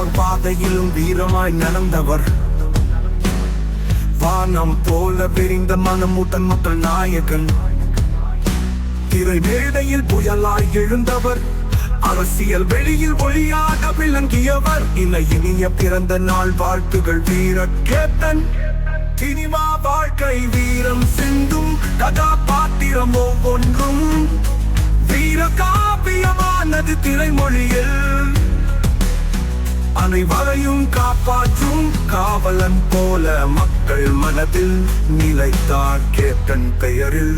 ஒவ்வொரு பாதையிலும் வீரமாய் நடந்தவர். வானம் போல விரிந்த மனமூட்டன் மக்கள் நாயகன். திரை மேடையில் புயலாய் எழுந்தவர். அரசியல் வெளியில் ஒளியாக விளங்கியவர். இனிய பிறந்த நாள் வாழ்த்துகள் வீர கேப்டன். சினிமா வாழ்க்கை வீரம் சிந்தும் கதாபாத்திரம் ஒவ்வொன்றும் வீர காப்பியமானது திரைமொழியில். அனைவரையும் காப்பாற்றும் காவலன் போல மக்கள் மனதில் நிலைத்தார் கேப்டன் பெயரில்.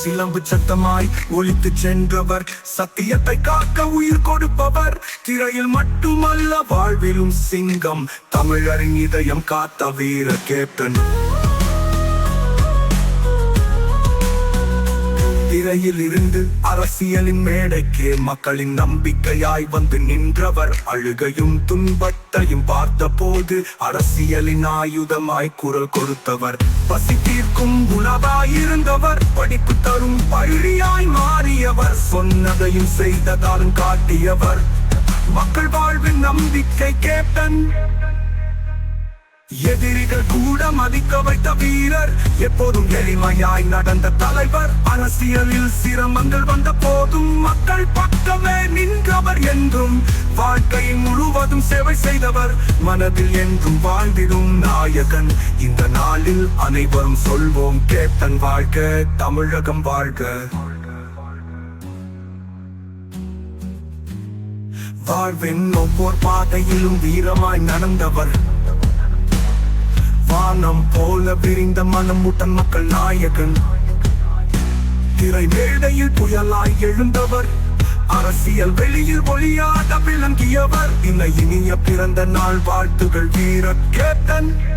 சிலம்பு சத்தமாய் ஒழித்து சென்றவர். சத்தியத்தை காக்க உயிர் கொடுப்பவர். திரையில் மட்டுமல்ல வாழ்விலும் சிங்கம். தமிழரின் இதயம் காத்த வீர கேப்டன். திரையில் இருந்து அரசியலின் மேடைக்கு மக்களின் நம்பிக்கையாய் வந்து நின்றவர். அழுகையும் துன்பத்தையும் பார்த்த போது அரசியலின் ஆயுதமாய் குரல் கொடுத்தவர். பசி தீர்க்கும் உணவாயிருந்தவர். படிப்பு தரும் பள்ளியாய் மாறியவர். சொன்னதையும் செய்ததாலும் காட்டியவர். மக்கள் வாழ்வின் நம்பிக்கை கேப்டன். எதிரிகள் கூட மதிக்க வைத்த வீரர். எப்போதும் எளிமையாய் நடந்த தலைவர். அரசியலில் சிரமங்கள் வந்த போதும் மக்கள் பக்கமே நின்றவர். என்றும் வாழ்க்கை முழுவதும் சேவை செய்தவர். மனதில் என்றும் வாழ்ந்திடும் நாயகன். இந்த நாளில் அனைவரும் சொல்வோம் கேப்டன் வாழ்க, தமிழகம் வாழ்க. வாழ்வின் ஒவ்வொரு பாதையிலும் வீரமாய் நடந்தவர். வானம் போல விரிந்த மனமூட்டன் மக்கள் நாயகன். திரை மேடையில் புயலாய் எழுந்தவர். அரசியல் வெளியில் ஒளியாக விளங்கியவர். இனிய பிறந்த நாள் வாழ்த்துகள் வீர கேப்டன்.